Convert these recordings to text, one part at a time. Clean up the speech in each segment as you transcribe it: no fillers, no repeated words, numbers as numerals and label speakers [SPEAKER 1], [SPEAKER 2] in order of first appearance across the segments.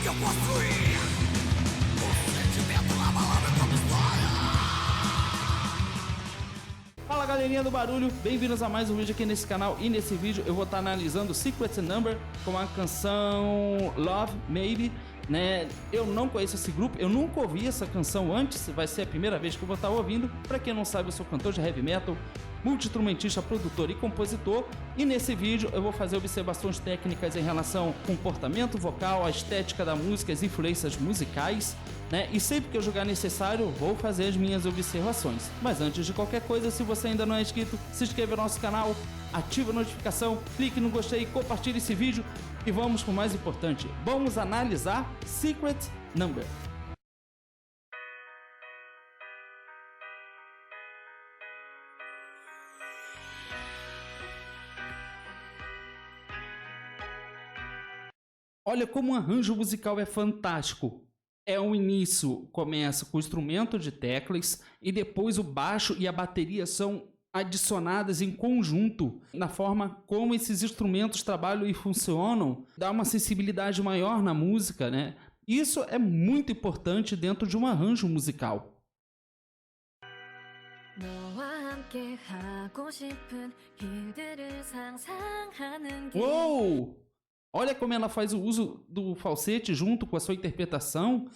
[SPEAKER 1] que eu posso ir. O sentimento na palavra como história.
[SPEAKER 2] Fala galerinha do barulho, bem-vindos a mais um vídeo aqui nesse canal. E nesse vídeo eu vou estar analisando Secret Number com a canção Love Maybe, né? Eu não conheço esse grupo, eu nunca ouvi essa canção antes, vai ser a primeira vez que eu vou estar ouvindo. Pra quem não sabe, eu sou cantor de heavy metal, multi-instrumentista, produtor e compositor, e nesse vídeo eu vou fazer observações técnicas em relação ao comportamento vocal, a estética da música, as influências musicais, né? E sempre que eu julgar necessário, vou fazer as minhas observações. Mas antes de qualquer coisa, se você ainda não é inscrito, se inscreva no nosso canal, ative a notificação, clique no gostei, compartilhe esse vídeo e vamos com o mais importante, vamos analisar Secret Number. Olha como o arranjo musical é fantástico. O início começa com o instrumento de teclas e depois o baixo e a bateria são adicionadas em conjunto. Na forma como esses instrumentos trabalham e funcionam, dá uma sensibilidade maior na música, né? Isso é muito importante dentro de um arranjo musical. Uou! Olha como ela faz o uso do falsete junto com a sua interpretação.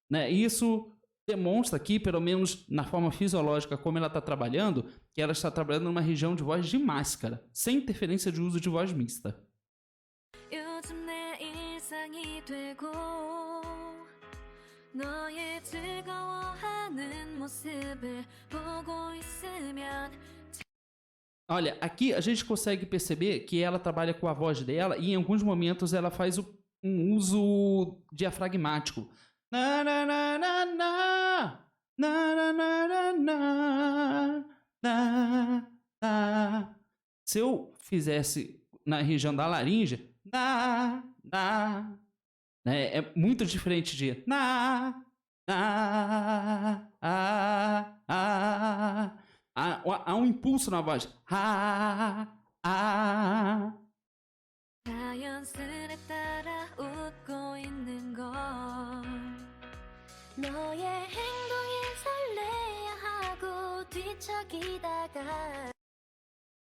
[SPEAKER 2] Né? Isso demonstra aqui, pelo menos na forma fisiológica, como ela está trabalhando, que ela está trabalhando numa região de voz de máscara, sem interferência de uso de voz mista. Olha, aqui a gente consegue perceber que ela trabalha com a voz dela e em alguns momentos ela faz um uso diafragmático. Se eu fizesse na região da laringe, né, é muito diferente de há um impulso na voz.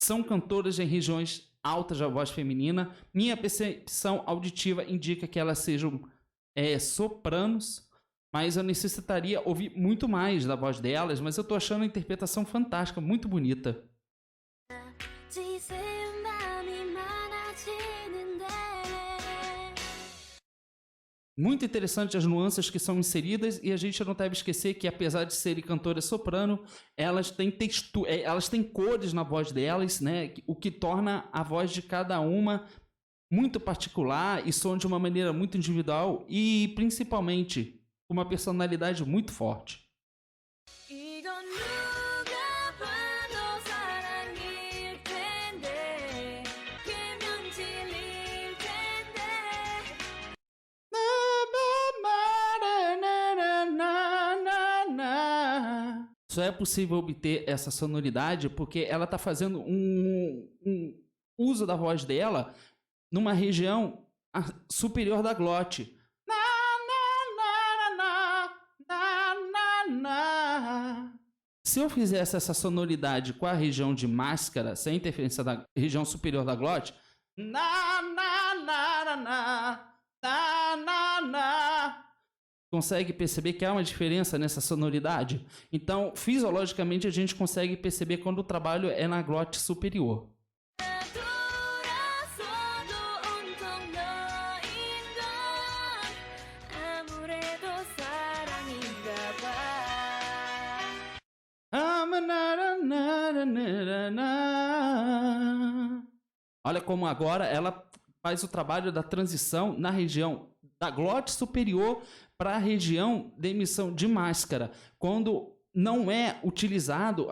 [SPEAKER 2] São cantoras em regiões altas da voz feminina. Minha percepção auditiva indica que elas sejam sopranos, mas eu necessitaria ouvir muito mais da voz delas, mas eu tô achando a interpretação fantástica, muito bonita. Muito interessante as nuances que são inseridas, e a gente não deve esquecer que, apesar de serem cantoras soprano, elas têm elas têm cores na voz delas, né? O que torna a voz de cada uma muito particular e soa de uma maneira muito individual e, principalmente, uma personalidade muito forte. Só é possível obter essa sonoridade porque ela está fazendo um uso da voz dela numa região superior da glote. Se eu fizesse essa sonoridade com a região de máscara, sem interferência da região superior da glote, consegue perceber que há uma diferença nessa sonoridade? Então, fisiologicamente, a gente consegue perceber quando o trabalho é na glote superior. Olha como agora ela faz o trabalho da transição na região da glote superior para a região de emissão de máscara, quando não é utilizado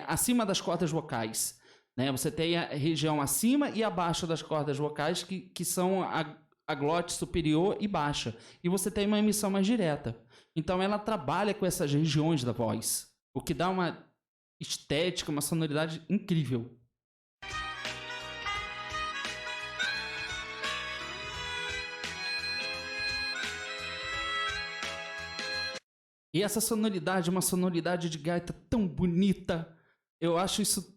[SPEAKER 2] acima das cordas vocais, né? Você tem a região acima e abaixo das cordas vocais, que são a glote superior e baixa, e você tem uma emissão mais direta. Então ela trabalha com essas regiões da voz, o que dá uma estética, uma sonoridade incrível. E essa sonoridade, uma sonoridade de gaita tão bonita, eu acho isso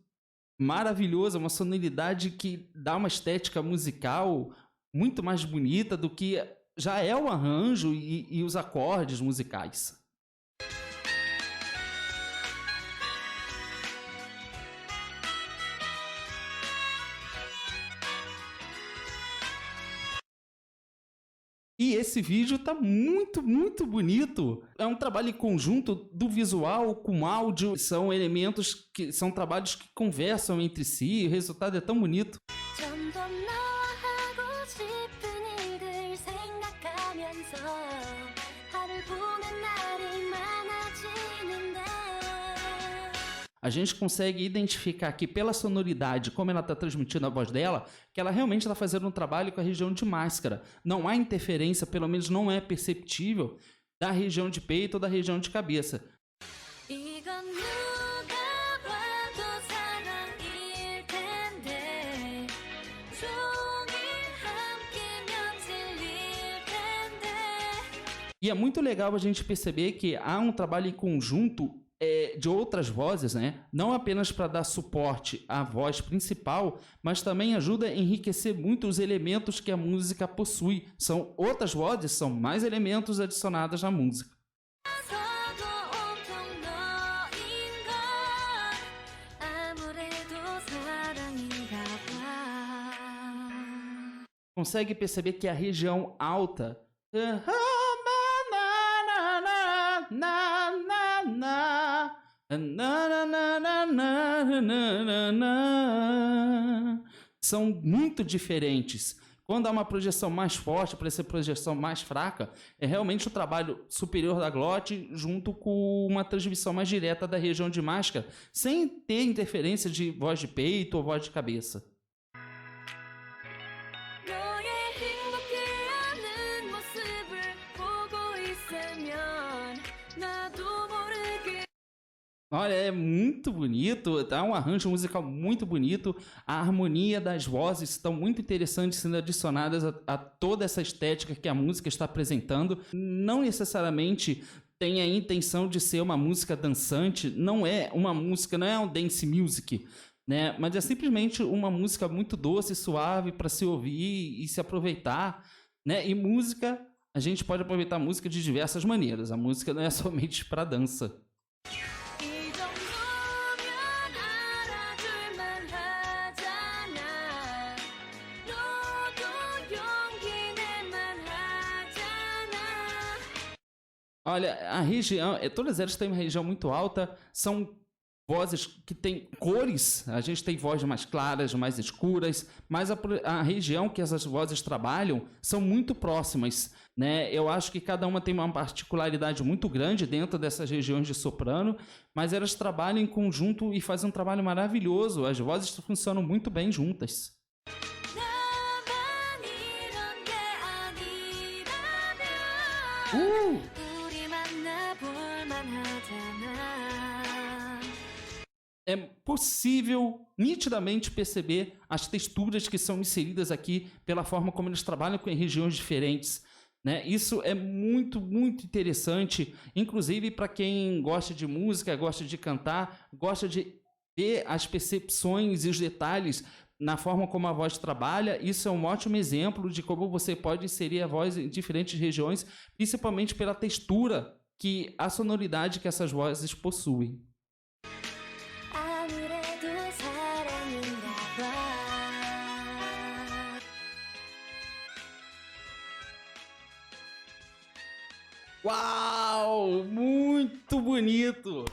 [SPEAKER 2] maravilhoso, uma sonoridade que dá uma estética musical muito mais bonita do que já é o arranjo e os acordes musicais. E esse vídeo tá muito, muito bonito. É um trabalho em conjunto do visual com áudio. São elementos que são trabalhos que conversam entre si. O resultado é tão bonito.
[SPEAKER 3] 점점 너와 하고 싶은 일들 생각하면서 하루를 보낸 날이 많아지는데
[SPEAKER 2] A gente consegue identificar aqui pela sonoridade, como ela está transmitindo a voz dela, que ela realmente está fazendo um trabalho com a região de máscara. Não há interferência, pelo menos não é perceptível, da região de peito ou da região de cabeça.
[SPEAKER 3] 이건 누가 봐도 사랑일 텐데 종일 함께면 질릴 텐데
[SPEAKER 2] E é muito legal a gente perceber que há um trabalho em conjunto de outras vozes, né? Não apenas para dar suporte à voz principal, mas também ajuda a enriquecer muito os elementos que a música possui. São outras vozes, são mais elementos adicionados na música.
[SPEAKER 3] 서도 온통 너인 건 아무래도 사랑인가 봐
[SPEAKER 2] Consegue perceber que a região alta são muito diferentes. Quando há uma projeção mais forte para essa projeção mais fraca, é realmente o trabalho superior da glote junto com uma transmissão mais direta da região de máscara, sem ter interferência de voz de peito ou voz de cabeça.
[SPEAKER 3] 너의 행복해하는 모습을 보고 있으면 나도 모르게
[SPEAKER 2] Olha, é muito bonito, tá um arranjo musical muito bonito, a harmonia das vozes estão muito interessantes sendo adicionadas a toda essa estética que a música está apresentando. Não necessariamente tem a intenção de ser uma música dançante, não é uma música, não é um dance music, né? Mas é simplesmente uma música muito doce, suave para se ouvir e se aproveitar, né? E música, a gente pode aproveitar a música de diversas maneiras, a música não é somente para dança.
[SPEAKER 3] 이 정도면 알아줄만 하잖아 너도 용기 낼만 하잖아
[SPEAKER 2] Olha, a região, todas elas têm uma região muito alta, são vozes que têm cores, a gente tem vozes mais claras, mais escuras, mas a região que essas vozes trabalham são muito próximas, né? Eu acho que cada uma tem uma particularidade muito grande dentro dessas regiões de soprano, mas elas trabalham em conjunto e fazem um trabalho maravilhoso, as vozes funcionam muito bem juntas.
[SPEAKER 3] 나만 이런 게 아니라면 우리 만나볼만 하잖아
[SPEAKER 2] É possível nitidamente perceber as texturas que são inseridas aqui pela forma como eles trabalham com regiões diferentes, né? Isso é muito, muito interessante, inclusive para quem gosta de música, gosta de cantar, gosta de ver as percepções e os detalhes na forma como a voz trabalha. Isso é um ótimo exemplo de como você pode inserir a voz em diferentes regiões, principalmente pela textura que a sonoridade que essas vozes possuem.
[SPEAKER 3] 아무래도 사랑인가 봐
[SPEAKER 2] Uau! Muito bonito!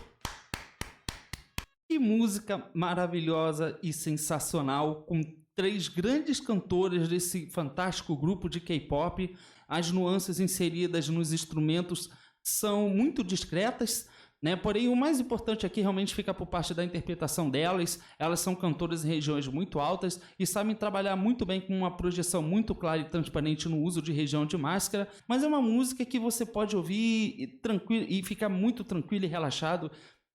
[SPEAKER 2] Que música maravilhosa e sensacional, com 3 grandes cantoras desse fantástico grupo de K-pop. As nuances inseridas nos instrumentos são muito discretas, né? Porém, o mais importante aqui realmente fica por parte da interpretação delas. Elas são cantoras em regiões muito altas e sabem trabalhar muito bem com uma projeção muito clara e transparente no uso de região de máscara, mas é uma música que você pode ouvir tranquilo e ficar muito tranquilo e relaxado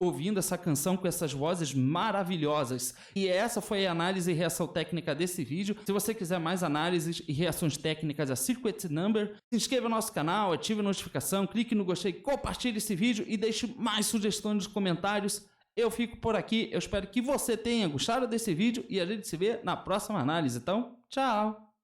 [SPEAKER 2] ouvindo essa canção com essas vozes maravilhosas. E essa foi a análise e reação técnica desse vídeo. Se você quiser mais análises e reações técnicas a Secret Number, se inscreva no nosso canal, ative a notificação, clique no gostei, compartilhe esse vídeo e deixe mais sugestões nos comentários. Eu fico por aqui, eu espero que você tenha gostado desse vídeo e a gente se vê na próxima análise. Então, tchau!